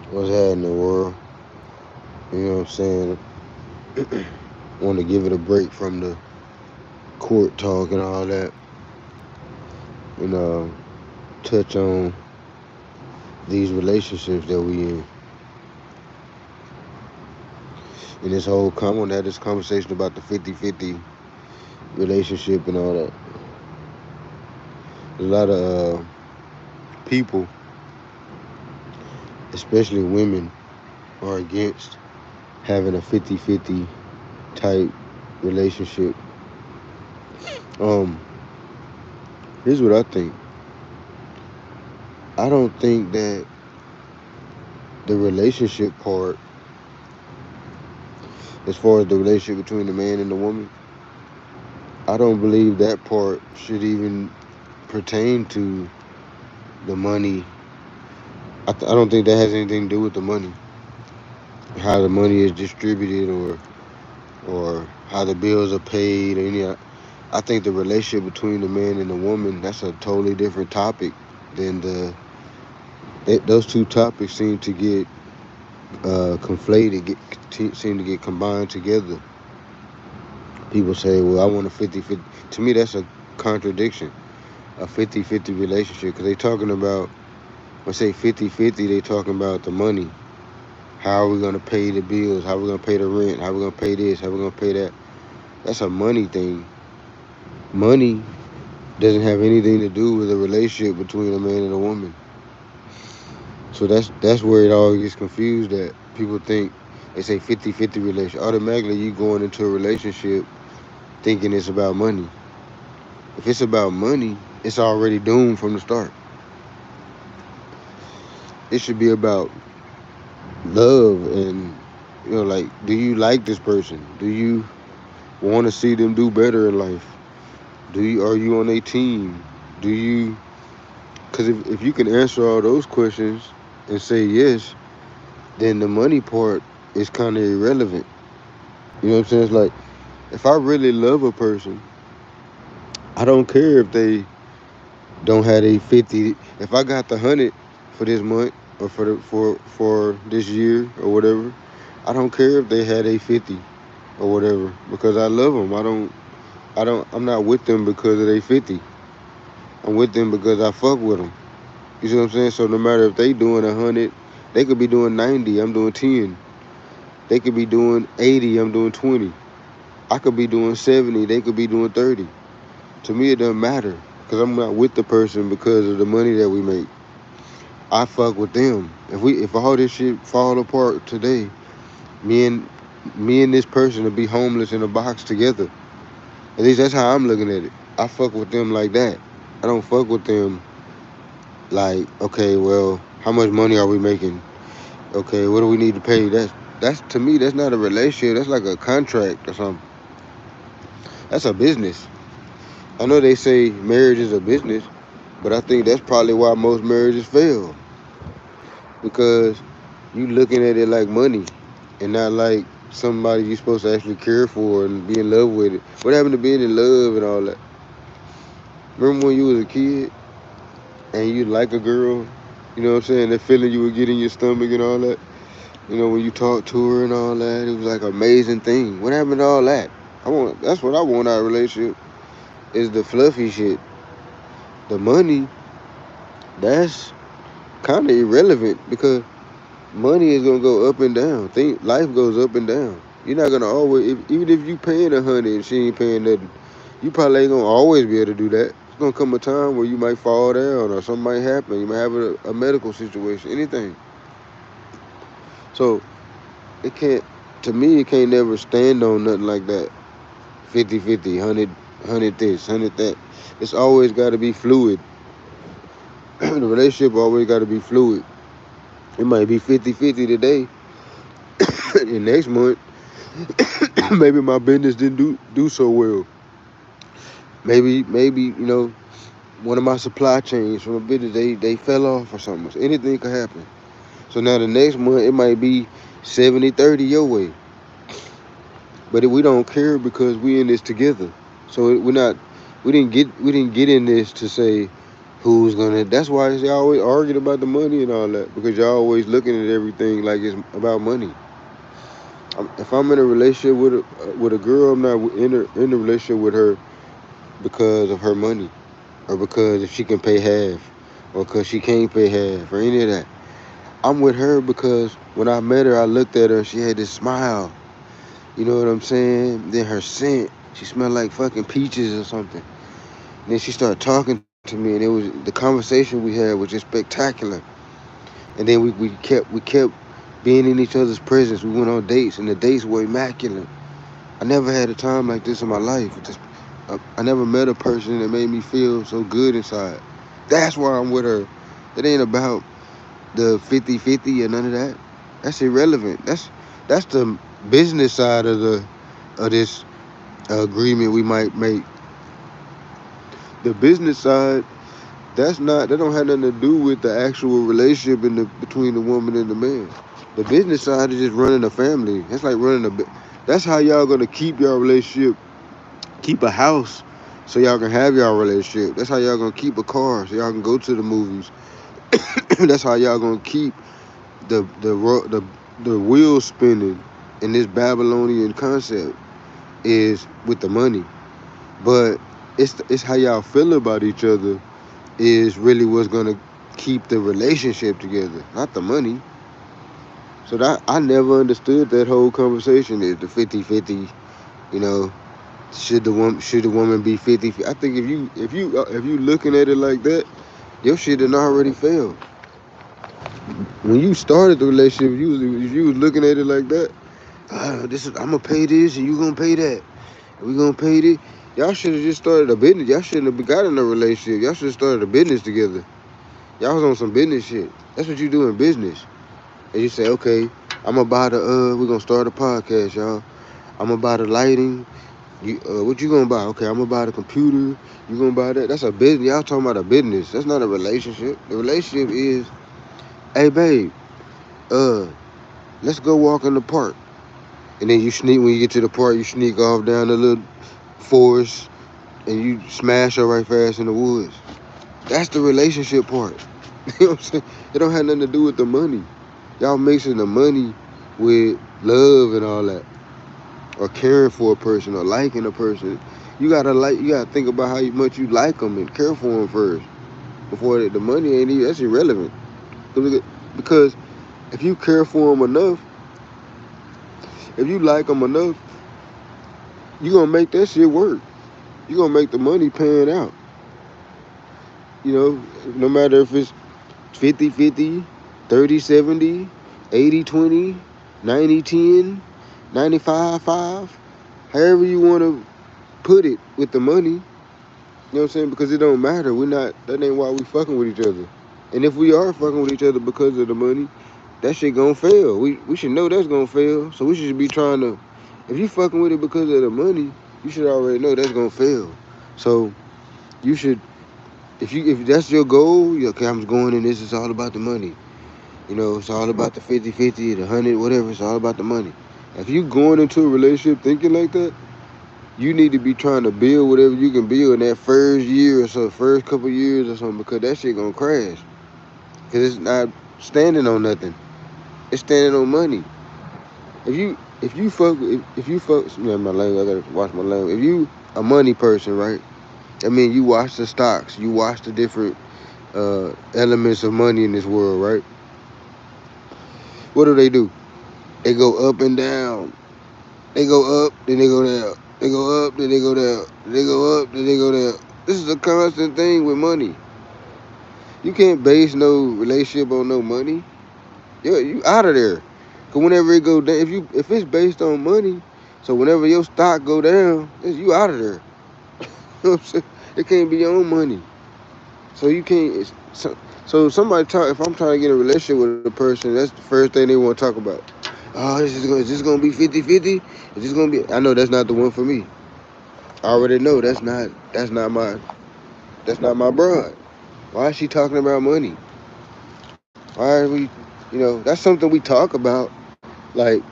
What's happening in the world? You know what I'm saying? Want to give it a break from the court talk and all that, and touch on these relationships that we in. And this whole I want to have this conversation about the 50-50 relationship and all that. A lot of people, especially women, are against having a 50-50 type relationship. Um, Here's what I think. I don't think that the relationship part, as far as the relationship between the man and the woman, I don't believe that part should even pertain to the money. I don't think that has anything to do with the money, how the money is distributed, or how the bills are paid, or any. I think the relationship between the man and the woman, that's a totally different topic than those two topics seem to get conflated, seem to get combined together. People say, well, I want a 50-50. To me, that's a contradiction, a 50-50 relationship, because they talking about, when say 50-50, they talking about the money. How are we going to pay the bills? How are we going to pay the rent? How are we going to pay this? How are we going to pay that? That's a money thing. Money doesn't have anything to do with a relationship between a man and a woman. So that's where it all gets confused, that people think, they say 50-50 relationship. Automatically, you going into a relationship thinking it's about money. If it's about money, it's already doomed from the start. It should be about love and, like, do you like this person? Do you want to see them do better in life? Are you on a team? Do you? Because if you can answer all those questions and say yes, then the money part is kind of irrelevant. You know what I'm saying? It's like, if I really love a person, I don't care if they don't have a 50. If I got the 100 for this month, or for this year or whatever, I don't care if they had a 50 or whatever, because I love them. I'm not with them because of they 50. I'm with them because I fuck with them. You see what I'm saying? So no matter if they doing 100, they could be doing 90. I'm doing 10. They could be doing 80. I'm doing 20. I could be doing 70. They could be doing 30. To me, it doesn't matter, because I'm not with the person because of the money that we make. I fuck with them. If all this shit fall apart today, me and me and this person will be homeless in a box together. At least that's how I'm looking at it. I fuck with them like that. I don't fuck with them like, okay, well, how much money are we making? Okay, what do we need to pay? That's to me, that's not a relationship. That's like a contract or something. That's a business. I know they say marriage is a business, but I think that's probably why most marriages fail, because you looking at it like money and not like somebody you're supposed to actually care for and be in love with it. What happened to being in love and all that? Remember when you was a kid and you like a girl, you know what I'm saying? That feeling you would get in your stomach and all that. When you talk to her and all that, it was like an amazing thing. What happened to all that? That's what I want out of a relationship, is the fluffy shit. The money, that's kind of irrelevant, because money is gonna go up and down. Life goes up and down. You're not gonna always, even if you paying 100 and she ain't paying nothing, you probably ain't gonna always be able to do that. It's gonna come a time where you might fall down or something might happen. You might have a medical situation, anything. So it can't. To me, it can't never stand on nothing like that. 50-50, 100 this, 100 that. It's always got to be fluid. The relationship always got to be fluid. It might be 50-50 today, and next month maybe my business didn't do so well. Maybe one of my supply chains from a business, they fell off or something. So anything could happen. So now the next month it might be 70-30 your way, but we don't care because we in this together. So we didn't get in this to say, Who's gonna? That's why y'all always arguing about the money and all that, because y'all always looking at everything like it's about money. If I'm in a relationship with a girl, I'm not in a relationship with her because of her money, or because if she can pay half, or because she can't pay half, or any of that. I'm with her because when I met her, I looked at her and she had this smile. You know what I'm saying? Then her scent, she smelled like fucking peaches or something. And then she started talking to me, and it was the conversation we had was just spectacular. And then we kept being in each other's presence. We went on dates, and the dates were immaculate. I never had a time like this in my life. I never met a person that made me feel so good inside. That's why I'm with her. It ain't about the 50-50 or none of that. That's irrelevant. That's the business side of this agreement we might make. The business side, that don't have nothing to do with the actual relationship between the woman and the man. The business side is just running a family. That's like running that's how y'all gonna keep your relationship, keep a house so y'all can have y'all relationship. That's how y'all gonna keep a car so y'all can go to the movies. That's how y'all gonna keep the the wheel spinning in this Babylonian concept is with the money. But it's how y'all feel about each other is really what's gonna keep the relationship together, not the money. So that I never understood that whole conversation is the 50-50. You know, should the woman be 50? I think if you looking at it like that, your shit done already failed. When you started the relationship, if you was looking at it like that, this is I'm gonna pay this and you gonna pay that. And we gonna pay this. Y'all should have just started a business. Y'all shouldn't have got in a relationship. Y'all should have started a business together. Y'all was on some business shit. That's what you do in business. And you say, okay, I'm gonna buy we're gonna start a podcast, y'all. I'm gonna buy the lighting. What you gonna buy? Okay, I'm gonna buy the computer. You gonna buy that? That's a business. Y'all talking about a business. That's not a relationship. The relationship is, hey babe, uh, let's go walk in the park. And then you sneak when you get to the park, you sneak off down the little forest and you smash her right fast in the woods. That's the relationship part. You know what I'm saying? It don't have nothing to do with the money. Y'all mixing the money with love and all that, or caring for a person, or liking a person. You gotta think about how much you like them and care for them first before the money ain't even. That's irrelevant. Because if you care for them enough, if you like them enough, you gonna make that shit work. You gonna make the money pan out. You know, no matter if it's 50-50, 30-70, 80-20, 90-10, 95-5, however you want to put it with the money. You know what I'm saying? Because it don't matter. That ain't why we fucking with each other. And if we are fucking with each other because of the money, that shit gonna fail. We should know that's gonna fail. So we should be trying to, if you fucking with it because of the money, you should already know that's gonna fail. So you should, if that's your goal, okay, I'm going in this, it's all about the money. You know, it's all about the 50-50, the 100, whatever. It's all about the money. If you going into a relationship thinking like that, you need to be trying to build whatever you can build in that first year or so, first couple years or something, because that shit gonna crash. Because it's not standing on nothing. It's standing on money. If you fuck, man, my language, I gotta watch my language. If you a money person, right? I mean, you watch the stocks, you watch the different elements of money in this world, right? What do? They go up and down. They go up, then they go down. They go up, then they go down. They go up, then they go down. This is a constant thing with money. You can't base no relationship on no money. You out of there. Cause whenever it go down, if it's based on money, so whenever your stock go down, you out of there. You know what I'm saying? It can't be your own money. So you can't. So somebody talk. If I'm trying to get a relationship with a person, that's the first thing they want to talk about. Oh, is this gonna be 50-50? Is this gonna be? I know that's not the one for me. I already know that's not my broad. Why is she talking about money? Why are we? That's something we talk about. Like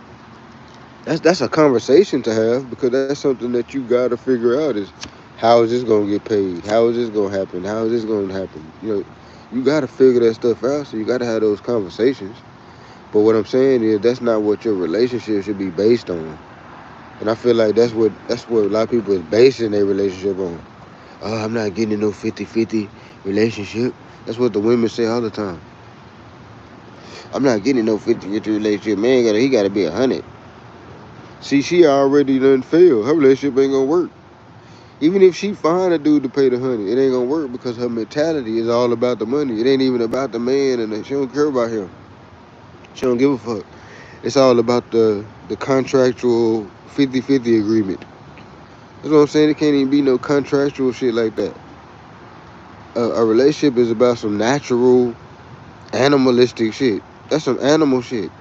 that's a conversation to have, because that's something that you gotta figure out is How is this gonna get paid? How is this gonna happen? How is this gonna happen? You gotta figure that stuff out. So you gotta have those conversations. But what I'm saying is that's not what your relationship should be based on. And I feel like that's what a lot of people is basing their relationship on. Oh, I'm not getting in no 50-50 relationship. That's what the women say all the time. I'm not getting in no 50-50 relationship. Man, he gotta be 100. See, she already done failed. Her relationship ain't gonna work. Even if she find a dude to pay the 100, it ain't gonna work because her mentality is all about the money. It ain't even about the man, and she don't care about him. She don't give a fuck. It's all about the contractual 50-50 agreement. That's what I'm saying. It can't even be no contractual shit like that. A relationship is about some natural, animalistic shit. That's some animal shit.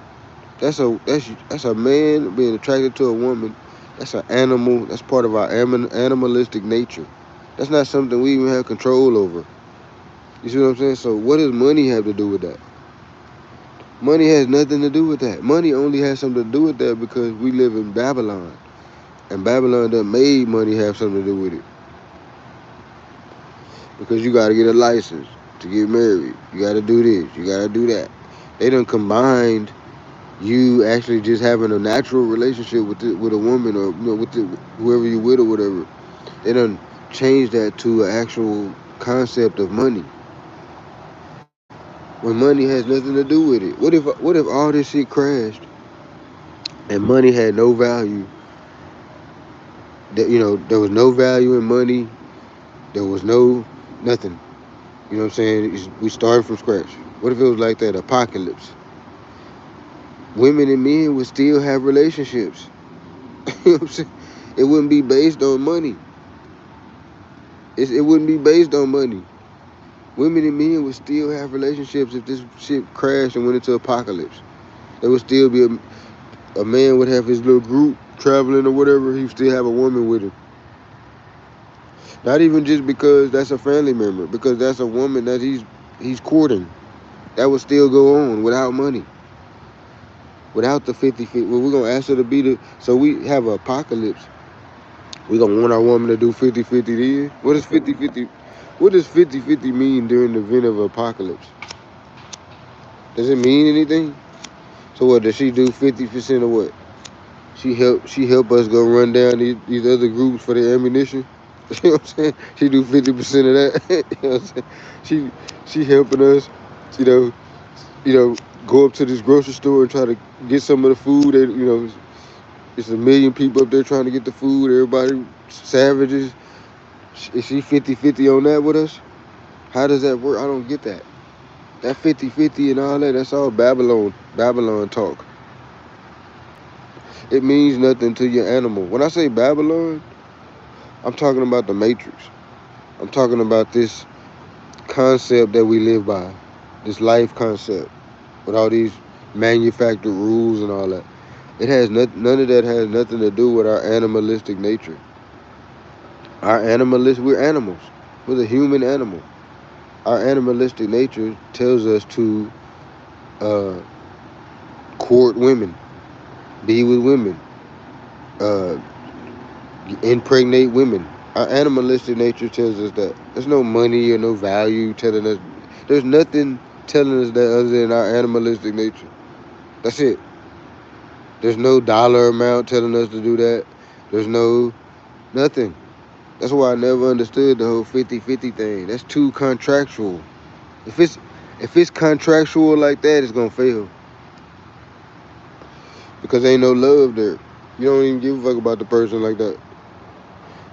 That's a man being attracted to a woman. That's an animal. That's part of our animalistic nature. That's not something we even have control over. You see what I'm saying? So what does money have to do with that? Money has nothing to do with that. Money only has something to do with that because we live in Babylon. And Babylon done made money have something to do with it. Because you got to get a license to get married. You got to do this. You got to do that. They done combined you actually just having a natural relationship with a woman, or whoever you with or whatever. They done changed that to an actual concept of money, when money has nothing to do with it. What if all this shit crashed and money had no value? That there was no value in money. There was no nothing. You know what I'm saying? We started from scratch. What if it was like that apocalypse? Women and men would still have relationships. You know what I'm saying? It wouldn't be based on money. It wouldn't be based on money. Women and men would still have relationships if this shit crashed and went into apocalypse. There would still be a man would have his little group traveling or whatever. He would still have a woman with him. Not even just because that's a family member, because that's a woman that he's courting. That would still go on without money. Without the 50-50. Well, we're going to ask her to be so we have an apocalypse. We're going to want our woman to do 50-50 then? What does 50-50 mean during the event of apocalypse? Does it mean anything? So what, does she do 50% of what? She help us go run down these other groups for the ammunition? You know what I'm saying? She do 50% of that. You know what I'm saying? She helping us, you know, go up to this grocery store and try to get some of the food that, it's a million people up there trying to get the food. Everybody savages. Is she 50-50 on that with us? How does that work? I don't get that. That 50-50 and all that, that's all Babylon talk. It means nothing to your animal. When I say Babylon, I'm talking about the Matrix. I'm talking about this concept that we live by, this life concept, with all these manufactured rules and all that. None of that has nothing to do with our animalistic nature. We're animals. We're the human animal. Our animalistic nature tells us to uh, court women, be with women, uh, impregnate women. Our animalistic nature tells us that. There's no money or no value telling us. There's nothing telling us that other than our animalistic nature. That's it. There's no dollar amount telling us to do that. There's nothing. That's why I never understood the whole 50-50 thing. That's too contractual. If it's contractual like that, it's gonna fail because ain't no love there. You don't even give a fuck about the person like that.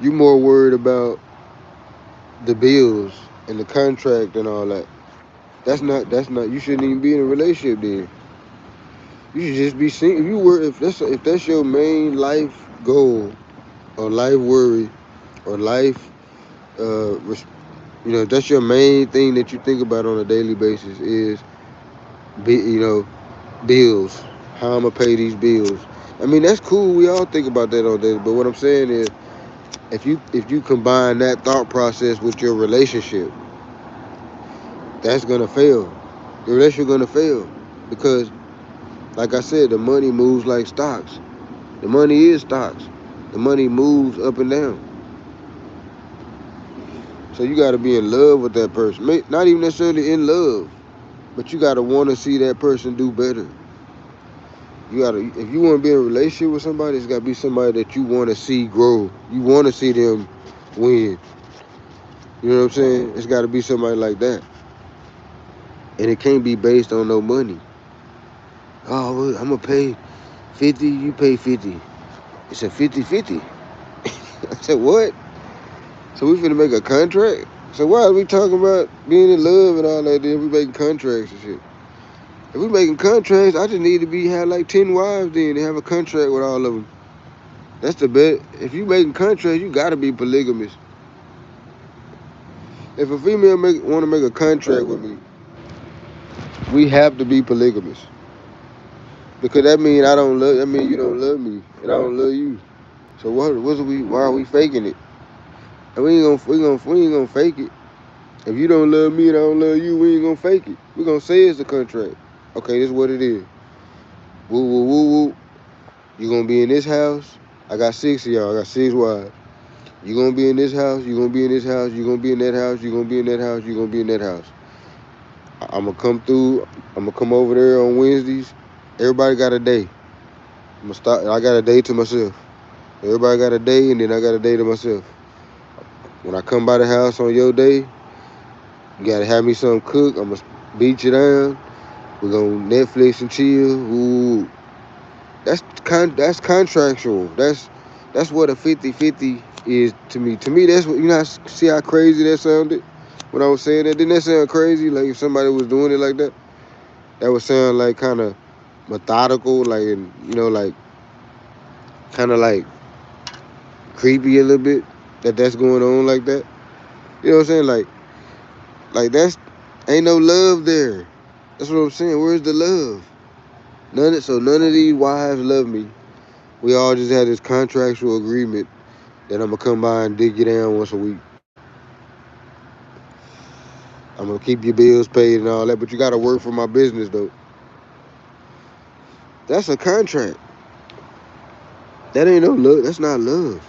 You more worried about the bills and the contract and all that. That's not. You shouldn't even be in a relationship then. You should just be single. If that's your main life goal or life worry or life, uh, that's your main thing that you think about on a daily basis is bills. How I'm gonna pay these bills. I mean, that's cool. We all think about that all day. But what I'm saying is, if you combine that thought process with your relationship, that's gonna fail. The relationship gonna fail because, like I said, the money moves like stocks. The money is stocks. The money moves up and down. So you got to be in love with that person. Not even necessarily in love, but you got to want to see that person do better. You got to, if you want to be in a relationship with somebody, it's got to be somebody that you want to see grow. You want to see them win. You know what I'm saying? It's got to be somebody like that. And it can't be based on no money. Oh, well, I'm going to pay 50, you pay 50. It's a 50-50. I said, what? So we finna make a contract? So why are we talking about being in love and all that? Then we making contracts and shit. If we making contracts, I just need to be have like 10 wives then and have a contract with all of them. That's the best. If you making contracts, you gotta be polygamous. If a female want to make a contract with me, we have to be polygamous because that mean I don't love. That mean you don't love me and I don't love you. So what's we? Why are we faking it? And we ain't gonna fake it. If you don't love me and I don't love you, we ain't gonna fake it. We gonna say it's a contract. Okay, this is what it is. Woo woo woo woo. You gonna be in this house. I got 6 of y'all. I got 6 wives. You gonna be in this house. You gonna be in this house. You gonna be in that house. You gonna be in that house. You gonna be in that house. I'm gonna come through. I'm gonna come over there on Wednesdays. Everybody got a day. I'm gonna start. I got a day to myself. Everybody got a day, and then I got a day to myself. When I come by the house on your day, you gotta have me something cooked. I'm gonna beat you down. We're gonna Netflix and chill. Ooh, that's contractual. That's what a 50-50 is to me. To me, that's what see how crazy that sounded when I was saying that. Didn't that sound crazy? Like if somebody was doing it like that, that would sound like kind of methodical, like like kind of like creepy a little bit. That's going on like that. You know what I'm saying? Like that's ain't no love there. That's what I'm saying. Where's the love? None of these wives love me. We all just had this contractual agreement that I'm gonna come by and dig you down once a week. I'm gonna keep your bills paid and all that, but you gotta work for my business though. That's a contract. That ain't no love. That's not love.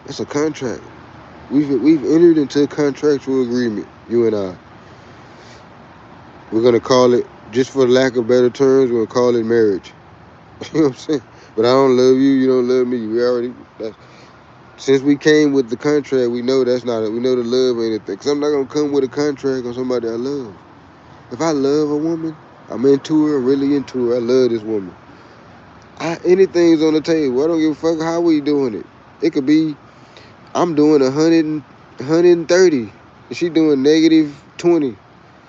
That's a contract. We've entered into a contractual agreement, you and I. We're gonna call it, just for lack of better terms, we're gonna call it marriage. You know what I'm saying? But I don't love you, you don't love me. We already since we came with the contract, we know that's not it. We know the love ain't a thing. Cause I'm not gonna come with a contract on somebody I love. If I love a woman, I'm into her, really into her. I love this woman. Anything's on the table. I don't give a fuck how we doing it. It could be I'm doing 130, and she doing -20.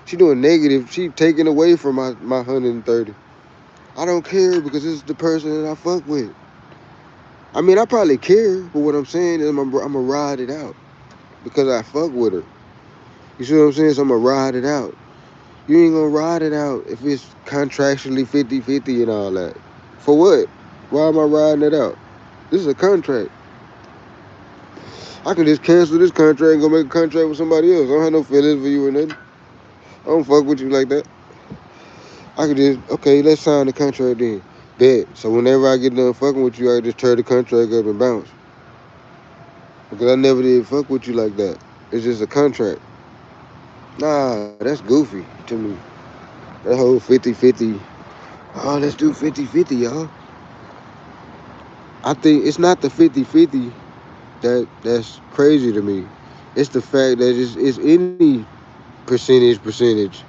She doing negative. She taking away from my 130. I don't care because this is the person that I fuck with. I mean, I probably care, but what I'm saying is I'm gonna ride it out because I fuck with her. You see what I'm saying? So I'm gonna ride it out. You ain't gonna ride it out if it's contractually 50-50 and all that. For what? Why am I riding it out? This is a contract. I can just cancel this contract and go make a contract with somebody else. I don't have no feelings for you or nothing. I don't fuck with you like that. I could just, okay, let's sign the contract then. Bet. So whenever I get done fucking with you, I just tear the contract up and bounce. Because I never did fuck with you like that. It's just a contract. Nah, that's goofy to me. That whole 50-50. Oh, let's do 50-50, y'all. I think it's not the 50-50 that's crazy to me. It's the fact that it's any percentage.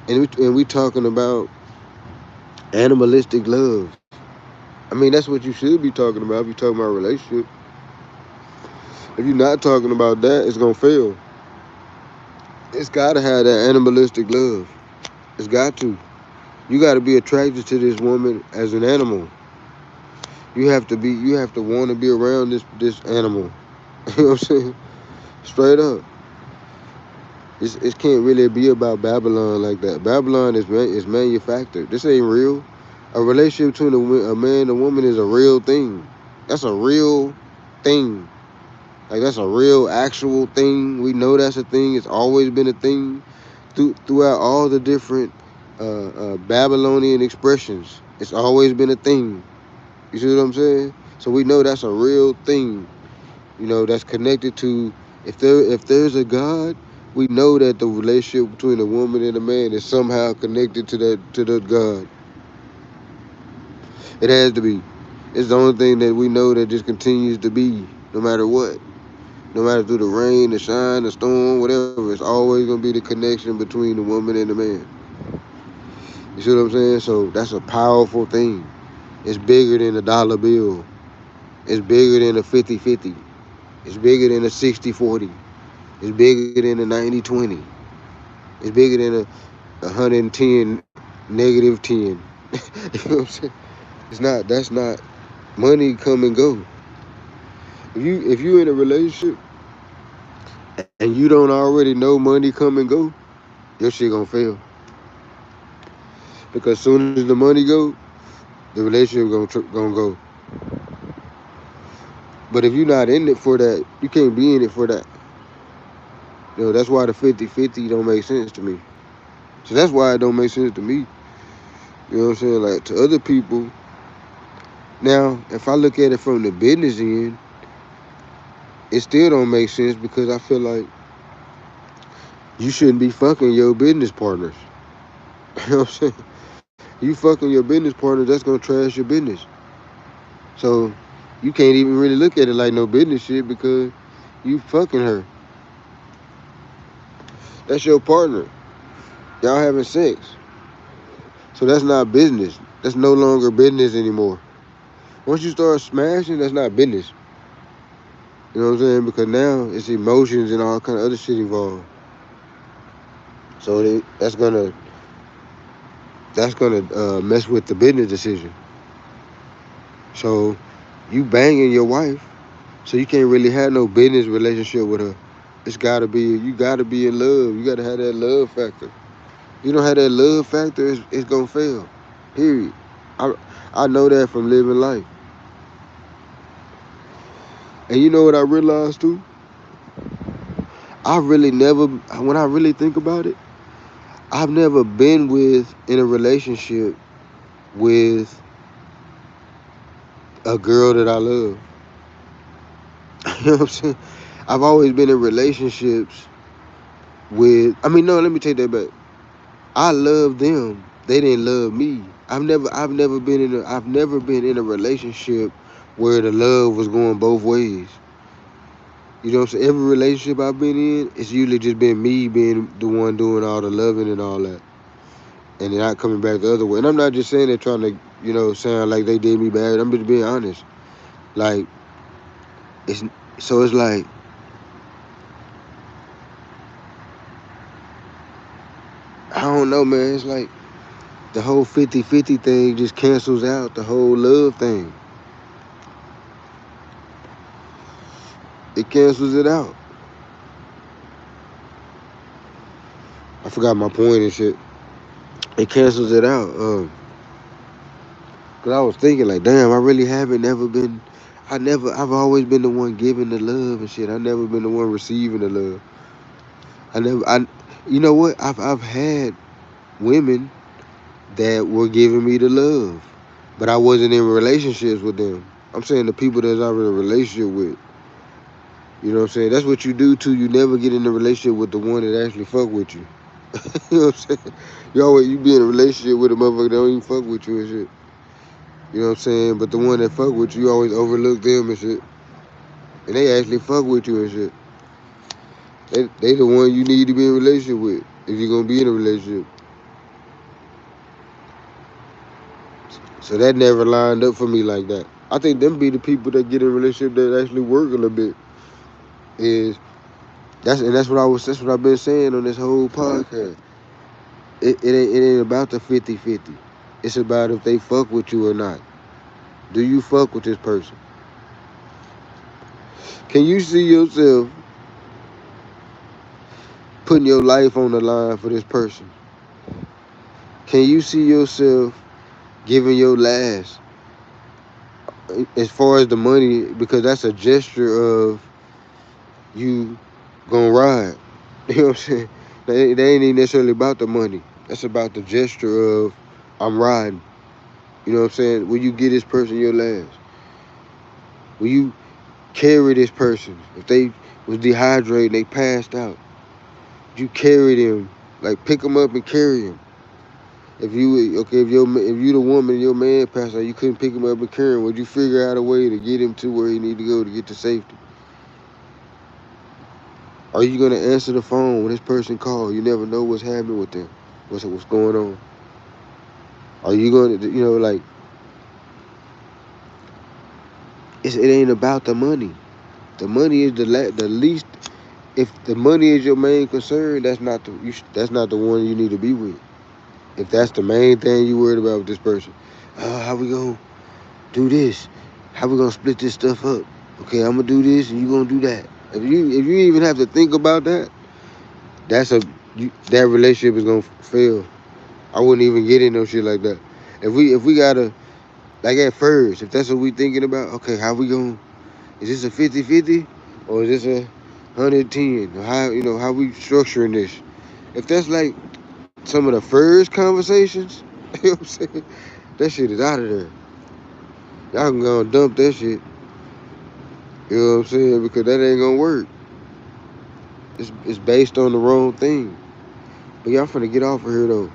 And we talking about animalistic love. I mean, that's what you should be talking about if you're talking about a relationship. If you're not talking about that, it's gonna fail. It's gotta have that animalistic love. It's got to. You gotta be attracted to this woman as an animal. You have to want to be around this animal. You know what I'm saying? Straight up. It can't really be about Babylon like that. Babylon is manufactured. This ain't real. A relationship between a man and a woman is a real thing. That's a real thing. Like that's a real actual thing. We know that's a thing. It's always been a thing throughout all the different Babylonian expressions. It's always been a thing. You see what I'm saying? So we know that's a real thing. That's connected to If there's a God, we know that the relationship between a woman and a man is somehow connected to that God. It has to be. It's the only thing that we know that just continues to be, no matter what. No matter through the rain, the shine, the storm, whatever, it's always gonna be the connection between the woman and the man. You see what I'm saying? So that's a powerful thing. It's bigger than a dollar bill. It's bigger than a 50-50. It's bigger than a 60-40. It's bigger than a 90-20. It's bigger than a 110 negative 10. You know what I'm saying? That's not money come and go. If you in a relationship and you don't already know money come and go, your shit gonna fail. Because as soon as the money go, the relationship gonna go. But if you're not in it for that, you can't be in it for that. That's why the 50-50 don't make sense to me. So that's why it don't make sense to me. You know what I'm saying? Like to other people. Now, if I look at it from the business end, it still don't make sense because I feel like you shouldn't be fucking your business partners. You know what I'm saying? You fucking your business partner, that's gonna trash your business. So you can't even really look at it like no business shit because you fucking her. That's your partner. Y'all having sex. So that's not business. That's no longer business anymore. Once you start smashing, that's not business. You know what I'm saying? Because now it's emotions and all kind of other shit involved. So that's gonna mess with the business decision. So you banging your wife, so you can't really have no business relationship with her. You gotta be in love. You gotta have that love factor. You don't have that love factor, it's gonna fail. Period. I I know that from living life. And you know what I realized too? I really never, when I really think about it, I've never been in a relationship with a girl that I love. You know what I'm saying? I've always been in relationships no, let me take that back. I love them. They didn't love me. I've never been in a relationship where the love was going both ways. You know what I'm saying? Every relationship I've been in, it's usually just been me being the one doing all the loving and all that. And then not coming back the other way. And I'm not just saying that trying to, sound like they did me bad. I'm just being honest. Like, it's so it's like, I don't know, man. It's like the whole 50-50 thing just cancels out the whole love thing. It cancels it out. I forgot my point and shit. It cancels it out. Cause I was thinking like, damn, I really haven't never been. I've always been the one giving the love and shit. I never been the one receiving the love. You know what? I've had women that were giving me the love, but I wasn't in relationships with them. I'm saying the people that I'm in a relationship with. You know what I'm saying? That's what you do too. You never get in a relationship with the one that actually fuck with you. You know what I'm saying? You be in a relationship with a motherfucker that don't even fuck with you and shit. You know what I'm saying? But the one that fuck with you always overlook them and shit. And they actually fuck with you and shit. They the one you need to be in a relationship with if you're gonna be in a relationship. So that never lined up for me like that. I think them be the people that get in a relationship that actually work a little bit. Is that's what I've been saying on this whole podcast. It ain't about the 50-50. It's about if they fuck with you or not. Do you fuck with this person? Can you see yourself putting your life on the line for this person? Can you see yourself giving your last as far as the money, because that's a gesture of you gonna ride. You know what I'm saying? They ain't even necessarily about the money. That's about the gesture of I'm riding. You know what I'm saying? Will you give this person your last? Will you carry this person? If they was dehydrated, they passed out. You carry them, like pick them up and carry them. If you the woman and your man passed out, you couldn't pick him up and carry him. Would you figure out a way to get him to where he need to go to get to safety? Are you gonna answer the phone when this person calls? You never know what's happening with them, what's going on. Are you gonna, like it ain't about the money. The money is the least. If the money is your main concern, that's not the one you need to be with. If that's the main thing you worried about with this person, how we gonna do this? How we gonna split this stuff up? Okay, I'm gonna do this and you gonna do that. If you even have to think about that, that relationship is gonna fail. I wouldn't even get in no shit like that. If we gotta, like, at first, if that's what we thinking about, okay, how we gonna, is this a 50-50 or is this a 110? Or how we structuring this? If that's like some of the first conversations, you know what I'm saying? That shit is out of there. Y'all can go and dump that shit. You know what I'm saying? Because that ain't gonna work. It's based on the wrong thing. But y'all finna get off of here though.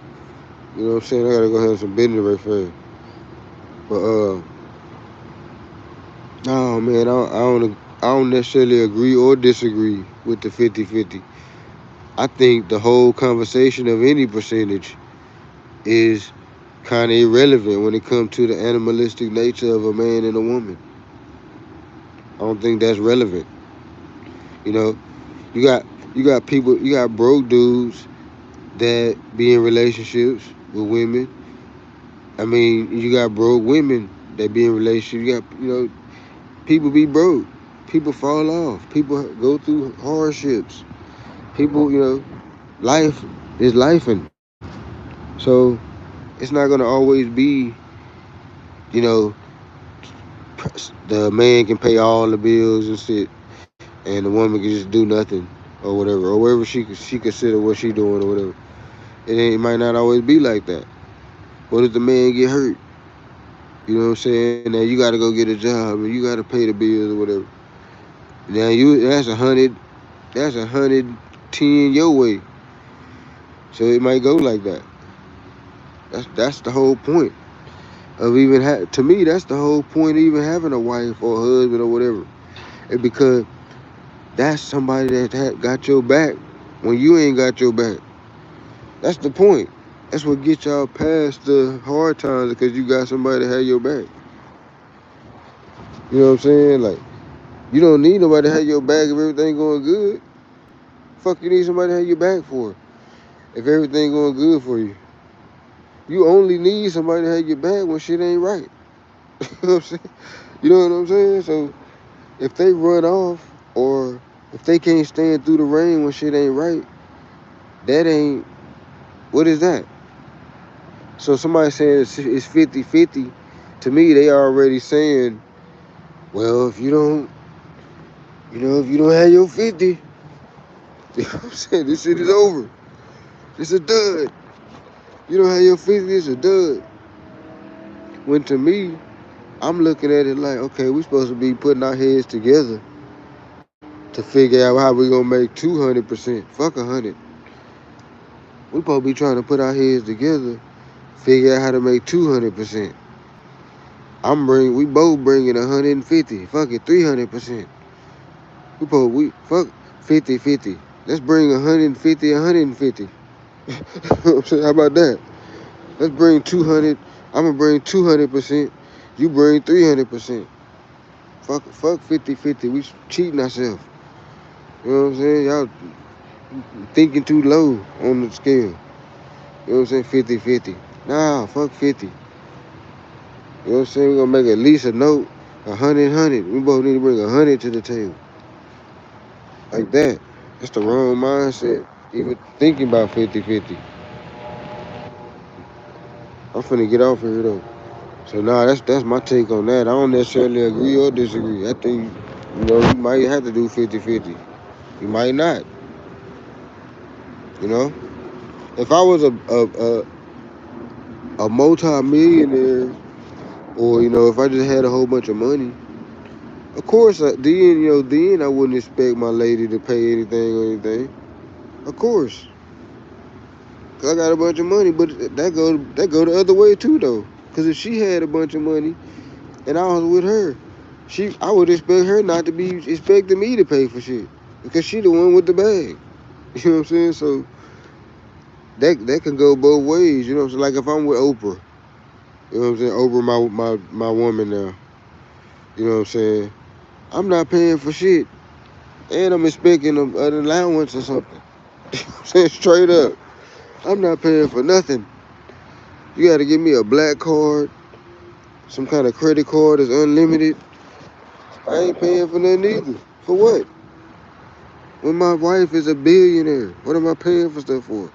You know what I'm saying? I gotta go have some business right fast. But no man, I don't necessarily agree or disagree with the 50-50. I think the whole conversation of any percentage is kind of irrelevant when it comes to the animalistic nature of a man and a woman. I don't think that's relevant. You know, you got you got broke dudes that be in relationships with women. I mean, you got broke women that be in relationships. You got, people be broke. People fall off. People go through hardships. People, life is lifing. So it's not gonna always be, you know, the man can pay all the bills and shit, and the woman can just do nothing or whatever, or wherever she consider what she doing or whatever. It might not always be like that. What if the man get hurt? You know what I'm saying? Now you got to go get a job and you got to pay the bills or whatever. Now that's 110 your way. So it might go like that. That's the whole point of even to me. That's the whole point of even having a wife or a husband or whatever. It's because that's somebody that got your back when you ain't got your back. That's the point. That's what gets y'all past the hard times because you got somebody that have your back. You know what I'm saying? Like, you don't need nobody to have your back if everything going good. Fuck you need somebody to have your back for if everything going good for you. You only need somebody to have your back when shit ain't right. You know what I'm saying? You know what I'm saying? So if they run off or if they can't stand through the rain when shit ain't right, that ain't, what is that? So somebody saying it's 50-50, to me they already saying, well, if you don't have your 50, you know what I'm saying, this shit is over. It's a dud. You don't have your 50, it's a dud. When to me, I'm looking at it like, okay, we supposed to be putting our heads together to figure out how we gonna make 200%. Fuck 100. We supposed to be trying to put our heads together, figure out how to make 200%. We both bringing 150. Fuck it, 300%. We fuck 50-50. Let's bring 150, 150. How about that? Let's bring 200. I'm gonna bring 200%. You bring 300%. Fuck 50-50. We cheating ourselves. You know what I'm saying? Y'all thinking too low on the scale. You know what I'm saying? 50-50. Nah, fuck 50. You know what I'm saying? We're gonna make at least a note. 100. We both need to bring 100 to the table. Like that. That's the wrong mindset. Even thinking about 50-50. I'm finna get off of here though. So nah, that's my take on that. I don't necessarily agree or disagree. I think, you might have to do 50-50. You might not. You know? If I was a multi-millionaire, or if I just had a whole bunch of money, Of course, then I wouldn't expect my lady to pay anything or anything. Of course, 'cause I got a bunch of money, but that go the other way too though. Cause if she had a bunch of money and I was with her, I would expect her not to be expecting me to pay for shit because she the one with the bag. You know what I'm saying? So that can go both ways. You know what I'm saying? Like if I'm with Oprah, you know what I'm saying? Oprah, my woman now. You know what I'm saying? I'm not paying for shit, and I'm expecting an allowance or something. You know what I'm saying? Straight up, I'm not paying for nothing. You got to give me a black card, some kind of credit card that's unlimited. I ain't paying for nothing either. For what? When my wife is a billionaire, what am I paying for stuff for?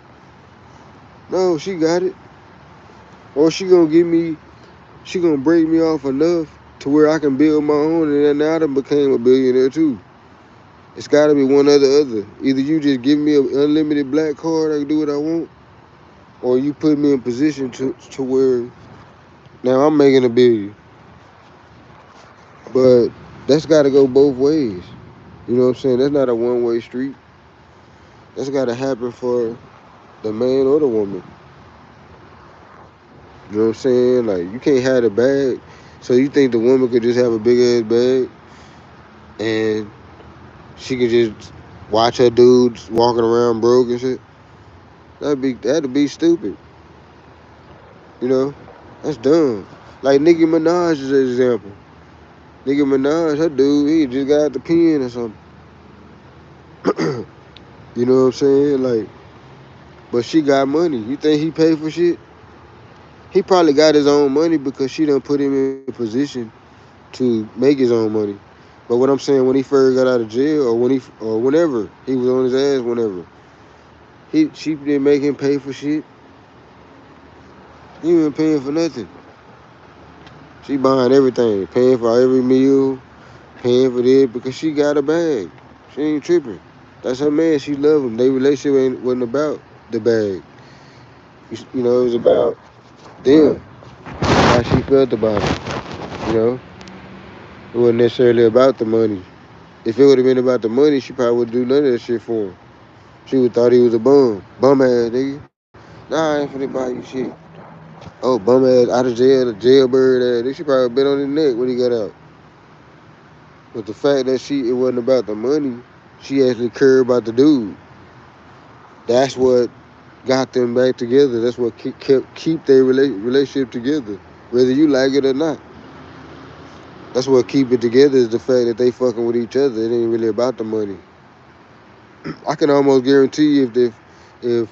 No, she got it. Or she gonna break me off enough to where I can build my own, and then now I done became a billionaire too. It's gotta be one or the other. Either you just give me an unlimited black card, I can do what I want, or you put me in position to where now I'm making a billion. But that's gotta go both ways. You know what I'm saying? That's not a one-way street. That's gotta happen for the man or the woman. You know what I'm saying? Like you can't have the bag. So you think the woman could just have a big ass bag and she could just watch her dudes walking around broke and shit? That'd be stupid. You know? That's dumb. Like Nicki Minaj is an example. Nicki Minaj, her dude, he just got the pen or something. You know what I'm saying? Like, but she got money. You think he paid for shit? He probably got his own money because she done put him in position to make his own money. But what I'm saying, when he first got out of jail, or whenever he was on his ass, whenever she didn't make him pay for shit. He wasn't paying for nothing. She buying everything, paying for every meal, paying for this because she got a bag. She ain't tripping. That's her man. She love him. Their relationship wasn't about the bag. It was about them, how she felt about it. It wasn't necessarily about the money. If it would have been about the money, she probably would do none of that shit for him. She would thought he was a bum ass nigga. Nah, I ain't finna buy you shit. Oh, bum ass out of jail, a jailbird ass. She probably bit on his neck when he got out. But the fact that it wasn't about the money, she actually cared about the dude. That's what got them back together. That's what keep their relationship together, whether you like it or not. That's what keep it together is the fact that they fucking with each other. It ain't really about the money. I can almost guarantee you if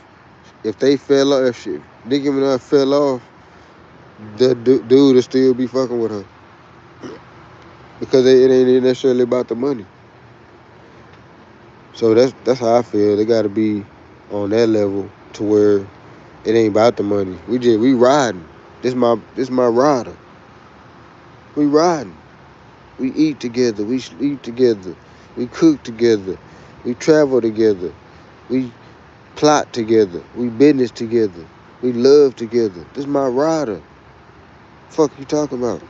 if they fell off, if Nicki Minaj fell off, the dude will still be fucking with her because it ain't necessarily about the money. So that's how I feel. They got to be on that level to where it ain't about the money. We riding. This my rider. We riding. We eat together. We sleep together. We cook together. We travel together. We plot together. We business together. We love together. This my rider. Fuck you talking about?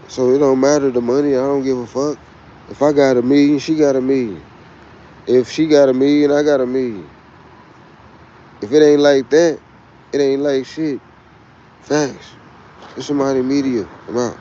So it don't matter the money. I don't give a fuck. If I got a million, she got a million. If she got a million, I got a million. If it ain't like that, it ain't like shit. Facts. It's somebody media. I'm out.